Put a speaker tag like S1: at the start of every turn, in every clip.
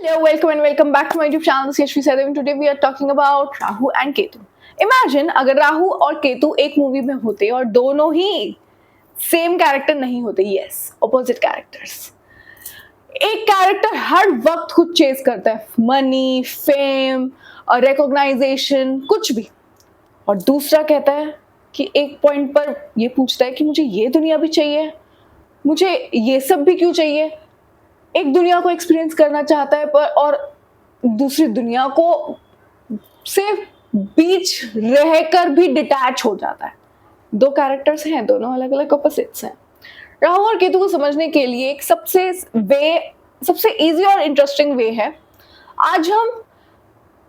S1: Hello, welcome and welcome back to my YouTube channel. This is Yashvi Sadev and today we are talking about Rahu and Ketu. Imagine अगर राहु और केतु एक movie में होते और दोनों ही same character नहीं होते. Yes, opposite characters. एक कैरेक्टर हर वक्त खुद चेज करता है, मनी, फेम और रिकॉग्नाइजेशन, कुछ भी. और दूसरा कहता है कि एक पॉइंट पर ये पूछता है कि मुझे ये दुनिया भी चाहिए, मुझे ये सब भी क्यों चाहिए. एक दुनिया को एक्सपीरियंस करना चाहता है पर और दूसरी दुनिया को से बीच रहकर भी डिटैच हो जाता है. दो कैरेक्टर्स हैं, दोनों अलग अलग ऑपोजिट्स हैं. राहु और केतु को समझने के लिए एक सबसे इजी और इंटरेस्टिंग वे है. आज हम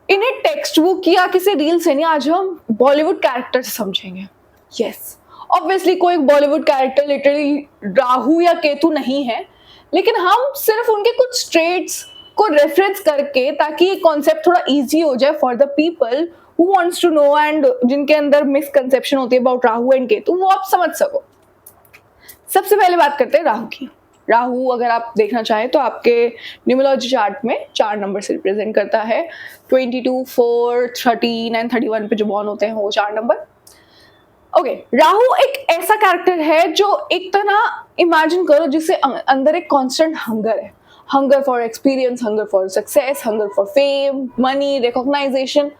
S1: इन्हें टेक्स्ट बुक या किसी रील से नहीं, आज हम बॉलीवुड कैरेक्टर से समझेंगे. यस, ऑब्वियसली कोई बॉलीवुड कैरेक्टर लिटरली राहु या केतु नहीं है, लेकिन हम सिर्फ उनके कुछ ट्रेट्स को रेफरेंस करके, ताकि ये कॉन्सेप्ट थोड़ा इजी हो जाए for the people who wants to know and जिनके अंदर मिसकंसेप्शन होती है अबाउट राहु एंड केतु, वो आप समझ सको. सबसे पहले बात करते हैं राहु की. राहु अगर आप देखना चाहें तो आपके न्यूमरोलॉजी चार्ट में 4 नंबर से रिप्रेजेंट करता है. 22, 4, 13 एंड 31 पे जो बॉर्न होते हैं वो 4 नंबर. ओके, राहु एक ऐसा कैरेक्टर है जो एक तरह इमेजिन करो जिससे अंदर एक कांस्टेंट हंगर है. Hunger for experience, hunger for success, hunger for fame, money, recognisation,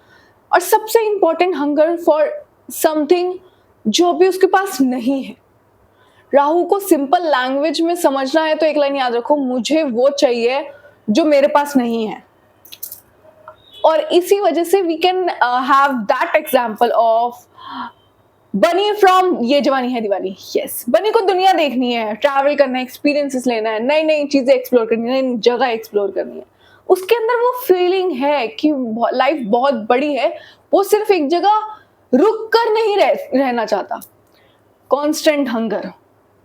S1: और सबसे इंपॉर्टेंट हंगर फॉर समथिंग जो अभी उसके पास नहीं है. राहु को सिंपल लैंग्वेज में समझना है तो एक लाइन याद रखो, मुझे वो चाहिए जो मेरे पास नहीं है. और इसी वजह से we can have that example of Bunny from Yeh Jawaani है दीवानी. यस, बनी को दुनिया देखनी है, ट्रैवल करना है, एक्सपीरियंसेस लेना है, नई नई चीजें एक्सप्लोर करनी है, नई जगह एक्सप्लोर करनी है. उसके अंदर वो फीलिंग है कि लाइफ बहुत बड़ी है, वो सिर्फ एक जगह रुक कर नहीं रहना चाहता. कॉन्स्टेंट हंगर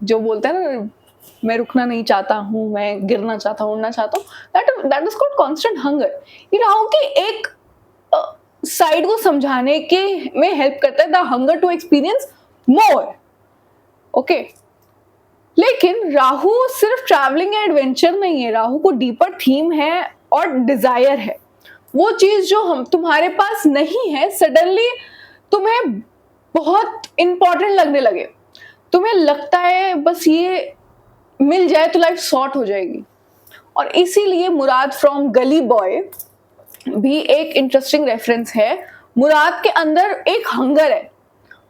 S1: जो बोलते हैं ना, मैं रुकना नहीं चाहता हूँ, मैं गिरना चाहता हूँ, उड़ना चाहता हूँ, that is called constant hunger. ये राहु की एक साइड को समझाने के में हेल्प करता है, the hunger to experience more. Okay, लेकिन राहु सिर्फ ट्रैवलिंग या एडवेंचर नहीं है. राहु को डीपर थीम है और डिजायर है. वो चीज जो हम तुम्हारे पास नहीं है, सडनली तुम्हें बहुत इंपॉर्टेंट लगने लगे. तुम्हें लगता है बस ये मिल जाए तो लाइफ सॉर्ट हो जाएगी. और इसीलिए मुराद फ्रॉम गली बॉय भी एक इंटरेस्टिंग रेफरेंस है. मुराद के अंदर एक हंगर है,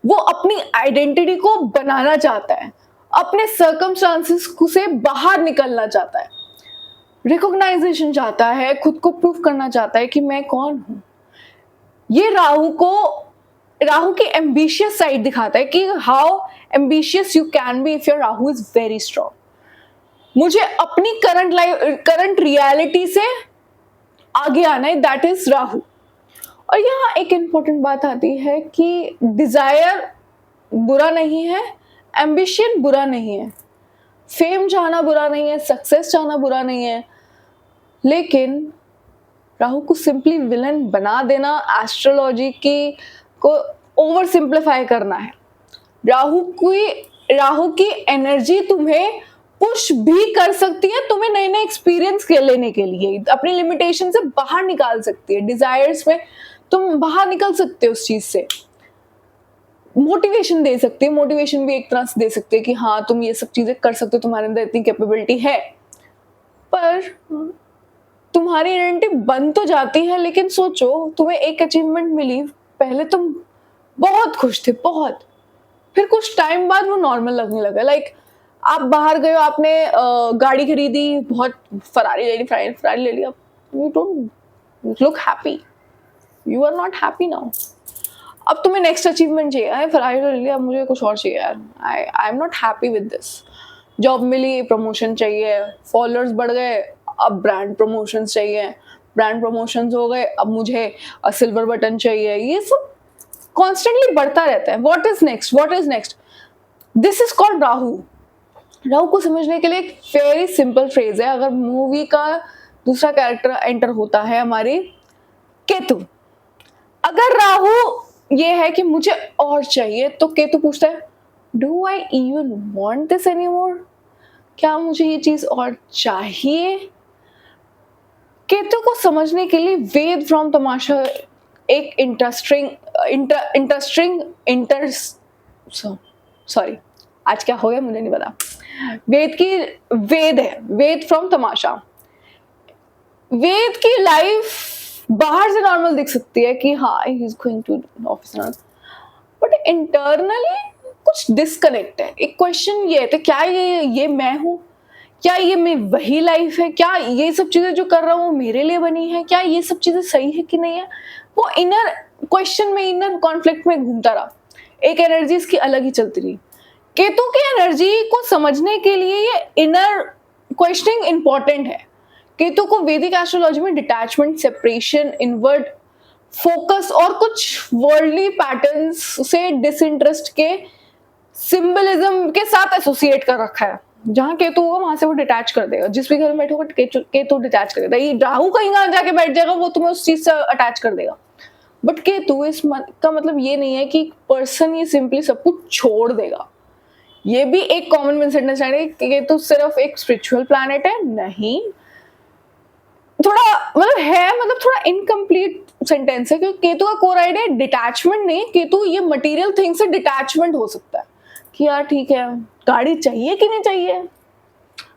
S1: वो अपनी आइडेंटिटी को बनाना चाहता है, अपने सर्कमस्टांसेस से बाहर निकलना चाहता है, रिकॉग्नाइजेशन चाहता है, खुद को प्रूव करना चाहता है कि मैं कौन हूं. ये राहु की एम्बिशियस साइड दिखाता है कि how ambitious you can be if your Rahu is very strong. मुझे अपनी करंट रियलिटी से आगे आना है, दैट इज राहु. और यहाँ एक इंपॉर्टेंट बात आती है कि डिजायर बुरा नहीं है, एम्बिशन बुरा नहीं है, फेम चाहना बुरा नहीं है, सक्सेस चाहना बुरा नहीं है, लेकिन राहु को सिंपली विलन बना देना, एस्ट्रोलॉजी को ओवर सिंप्लीफाई करना है. राहु की एनर्जी तुम्हें पुश भी कर सकती है, तुम्हें नए नए एक्सपीरियंस लेने के लिए, अपनी लिमिटेशन से बाहर निकाल सकती है, डिजायर्स में तुम बाहर निकल सकते हो, उस चीज से मोटिवेशन दे सकती है. मोटिवेशन भी एक तरह से दे सकते हैं कि हाँ तुम ये सब चीजें कर सकते हो, तुम्हारे अंदर इतनी कैपेबिलिटी है. पर तुम्हारी आइडेंटिटी बन तो जाती है, लेकिन सोचो तुम्हें एक अचीवमेंट मिली, पहले तुम बहुत खुश थे, बहुत, फिर कुछ टाइम बाद वो नॉर्मल लगने लगा. लाइक आप बाहर गए हो, आपने गाड़ी खरीदी, बहुत फरारी ले ली, you don't look happy, you are not happy now. अब तुम्हें नेक्स्ट अचीवमेंट चाहिए, फरारी ले लिया, मुझे कुछ और चाहिए यार, I am not happy with this. Job मिली, प्रमोशन चाहिए, फॉलोअर्स बढ़ गए, अब ब्रांड प्रमोशंस चाहिए, ब्रांड प्रमोशंस हो गए, अब मुझे सिल्वर बटन चाहिए. ये सब कॉन्स्टेंटली बढ़ता रहता है. What is next? This is called Rahu. Rahu को समझने के लिए एक वेरी सिंपल फ्रेज है. अगर मूवी का दूसरा कैरेक्टर एंटर होता है हमारी केतु, अगर राहु ये है कि मुझे और चाहिए, तो केतु पूछता है do I even want this anymore, क्या मुझे ये चीज और चाहिए. केतु को समझने के लिए वेद फ्रॉम तमाशा एक सॉरी आज क्या हो गया मुझे नहीं पता। वेद है, वेद फ्रॉम तमाशा। वेद की लाइफ बाहर से नॉर्मल दिख सकती है कि हाँ he is going to office, but internally कुछ डिस्कनेक्ट है। एक क्वेश्चन ये है तो क्या ये मैं हूँ, क्या ये मैं वही लाइफ है, क्या ये सब चीजें जो कर रहा हूँ मेरे लिए बनी है, क्या ये सब चीजें सही है कि नहीं है। वो इनर क्वेश्चन में, इनर कॉन्फ्लिक्ट में घूमता रहा। एक एनर्जी इसकी अलग ही चलती रही। केतु की एनर्जी को समझने के लिए ये इनर क्वेश्चनिंग इंपॉर्टेंट है। केतु को वैदिक एस्ट्रोलॉजी में डिटैचमेंट, सेपरेशन, इनवर्ड फोकस और कुछ वर्ल्डली पैटर्न्स से डिसइंटरेस्ट के सिंबलिज्म के साथ एसोसिएट कर रखा है। जहां केतु होगा वहां से वो डिटैच कर देगा। जिस भी घर में बैठोगे केतु डिटैच कर देगा। ये राहु कहीं जाके बैठ जाएगा, वो तुम्हें उस चीज से अटैच कर देगा। बट केतु का मतलब ये नहीं है कि पर्सन ये सिंपली सब कुछ छोड़ देगा। ये भी एक कॉमन मिसअंडरस्टैंडिंग है कि केतु सिर्फ एक स्पिरिचुअल प्लैनेट है, नहीं। थोड़ा मतलब है, मतलब थोड़ा इनकम्प्लीट सेंटेंस है, क्योंकि केतु का कोर आइडिया डिटैचमेंट नहीं। केतु ये मटेरियल थिंग से डिटैचमेंट हो सकता है कि यार ठीक है गाड़ी चाहिए कि नहीं चाहिए,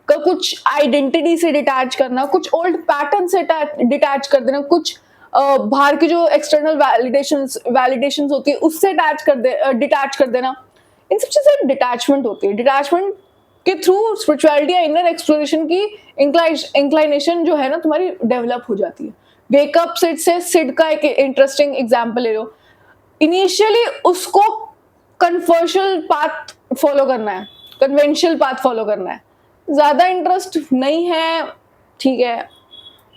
S1: का कुछ आइडेंटिटी से डिटैच करना, कुछ ओल्ड पैटर्न से डिटैच कर देना, कुछ बाहर की जो एक्सटर्नल वैलिडेशंस होती है उससे डिटैच कर देना। इन सब चीजें डिटैचमेंट होती है। डिटैचमेंट के थ्रू स्पिरिचुअलिटी या इनर एक्सप्लोरेशन की इंक्लाइनेशन जो है ना तुम्हारी डेवलप हो जाती है। वेकअप सिड से सिड का एक इंटरेस्टिंग एग्जांपल ले लो। इनिशियली उसको कन्वर्शल पाथ फॉलो करना है, कन्वेंशनल पाथ फॉलो करना है, ज्यादा इंटरेस्ट नहीं है, ठीक है,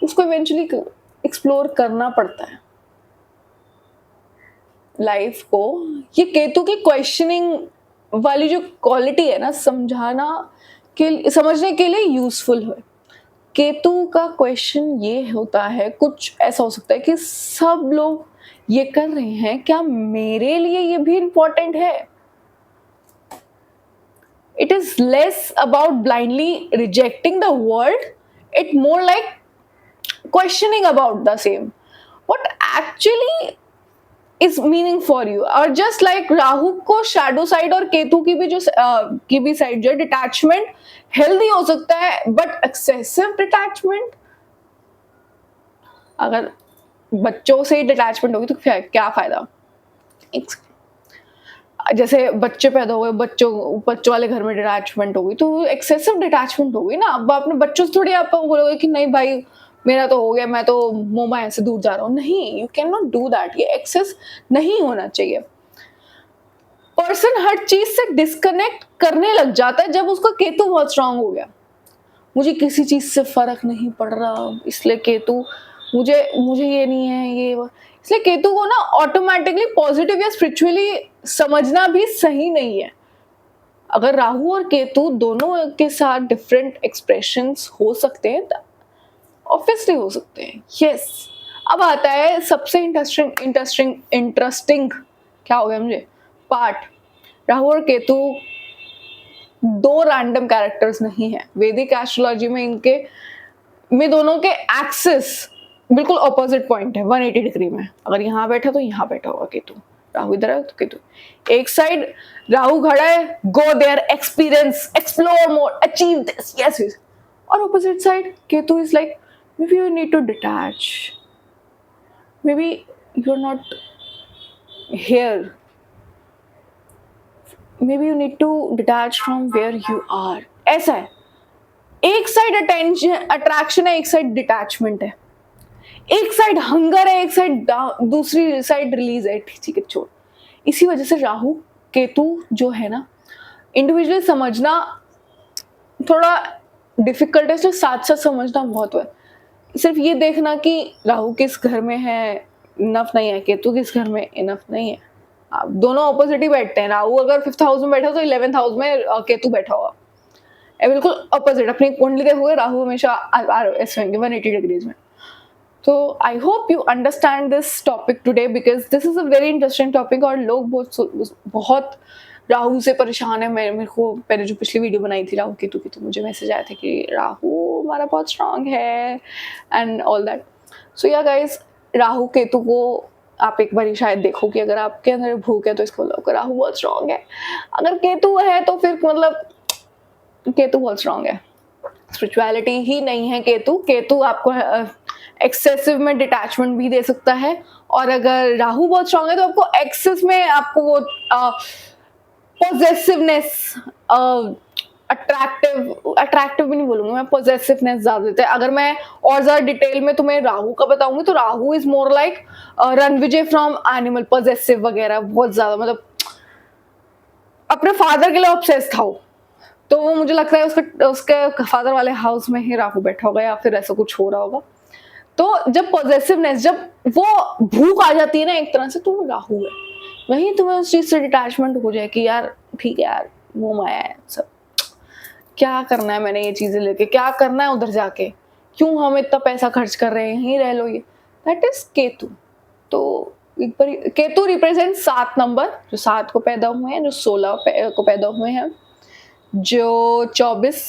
S1: उसको इवेंचुअली एक्सप्लोर करना पड़ता है लाइफ को। ये केतु की क्वेश्चनिंग वाली जो क्वालिटी है ना, समझने के लिए यूजफुल है। केतु का क्वेश्चन ये होता है, कुछ ऐसा हो सकता है कि सब लोग ये कर रहे हैं, क्या मेरे लिए ये भी इंपॉर्टेंट है। It is less about blindly rejecting the world, it more like questioning about the same, what actually is meaning for you। और just like राहु को शैडो साइड और केतु की भी साइड जो है डिटैचमेंट हेल्दी हो सकता है, बट एक्सेसिव डिटैचमेंट, अगर बच्चों से डिटैचमेंट होगी तो क्या फायदा। जैसे बच्चे पैदा हुए, बच्चों वाले घर में डिटैचमेंट होगी तो एक्सेसिव डिटैचमेंट होगी ना। अब अपने बच्चों से थोड़ी आप बोलोगे कि नहीं भाई मेरा तो हो गया, मैं तो मोमा से दूर जा रहा हूँ। नहीं, you can not do that. ये एक्सेस नहीं होना चाहिए। पर्सन हर चीज से डिस्कनेक्ट करने लग जाता है जब उसका केतु बहुत स्ट्रांग हो गया। मुझे किसी चीज से फर्क नहीं पड़ रहा, इसलिए केतु मुझे ये नहीं है ये, इसलिए केतु को ना ऑटोमेटिकली पॉजिटिव या स्पिरिचुअली समझना भी सही नहीं है। अगर राहु और केतु दोनों के साथ डिफरेंट एक्सप्रेशंस हो सकते हैं, ऑब्वियसली हो सकते हैं, यस। अब आता है सबसे इंटरेस्टिंग क्या हो गया मुझे पार्ट। राहु और केतु दो रैंडम कैरेक्टर्स नहीं है। वैदिक एस्ट्रोलॉजी में दोनों के एक्सिस बिल्कुल ऑपोजिट पॉइंट है 180 डिग्री में। अगर यहाँ बैठा तो यहाँ बैठा होगा केतु, राहु इधर है तो केतु। एक साइड राहु खड़ा है, go there, experience, explore more, achieve this, yes yes. और opposite side Ketu is like maybe you need to detach, maybe you're not here, maybe you need to detach from where you are। ऐसा है। एक side attraction है, एक side detachment है, एक side hunger है, एक साइड दूसरी साइड रिलीज है। ठीक है, छोड़। इसी वजह से राहु केतु जो है ना इंडिविजुअली समझना थोड़ा डिफिकल्ट है, इसलिए साथ साथ समझना बहुत है। सिर्फ ये देखना कि राहु किस घर में है इनफ नहीं है, केतु किस घर में इनफ नहीं है। आप दोनों ऑपोजिट ही बैठते हैं। राहु अगर 5th हाउस में बैठा तो 11th हाउस में केतु बैठा हुआ, बिल्कुल ऑपोजिट। अपनी कुंडली देखोगे राहु हमेशा ऐसे होंगे 180 डिग्रीज में। तो I hope you understand this topic today because this is a very interesting topic और लोग बहुत राहु से परेशान है। मेरे को मैंने जो पिछली वीडियो बनाई थी राहु केतु की, तो मुझे मैसेज आया था कि राहु हमारा बहुत स्ट्रांग है and all that. So yeah guys, Rahu Ketu को आप एक बार शायद देखो कि अगर आपके अंदर भूख है तो इसको बोलो राहु बहुत स्ट्रांग है। अगर केतु है तो फिर मतलब केतु बहुत स्ट्रांग है, स्पिरिचुअलिटी ही नहीं है केतु। केतु आपको एक्सेसिव में डिटैचमेंट भी दे सकता है, और अगर राहु बहुत स्ट्रांग है तो आपको एक्सेस में आपको वो पॉजेसिवनेस, अट्रैक्टिव भी नहीं बोलूंगी मैं, पॉजेसिवनेस ज्यादा देता है। अगर मैं और ज्यादा डिटेल में तुम्हें राहु का बताऊंगी तो Rahu is more like Ranvijay from animal, possessive वगैरह बहुत ज्यादा, मतलब अपने फादर के लिए ऑब्सेस था वो। तो वो मुझे लगता है उसके फादर वाले हाउस में ही राहु बैठा होगा या फिर ऐसा कुछ हो रहा होगा। तो जब पॉजेसिवनेस, जब वो भूख आ जाती है ना एक तरह से, तो वो राहु है। वहीं तुम्हें उस चीज से डिटैचमेंट हो जाए कि यार ठीक है यार, वो माया है, सब क्या करना है, मैंने ये चीजें लेके क्या करना है उधर जाके, क्यों हम इतना पैसा खर्च कर रहे हैं, यहीं रह लो। ये दैट इज केतु। तो एक बार केतु रिप्रेजेंट 7 नंबर, जो 7 को पैदा हुए हैं, जो 16 को पैदा हुए हैं, जो 24,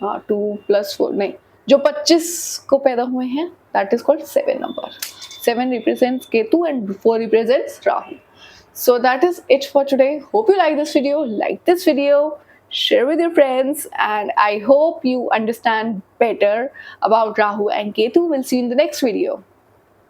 S1: हाँ 2 + 4 नहीं, जो 25 को पैदा हुए हैं, that is called 7 number. 7 represents Ketu and 4 represents Rahu. So that is it for today. Hope you like this video. Like this video, share with your friends, and I hope you understand better about Rahu and Ketu. We'll see you in the next video.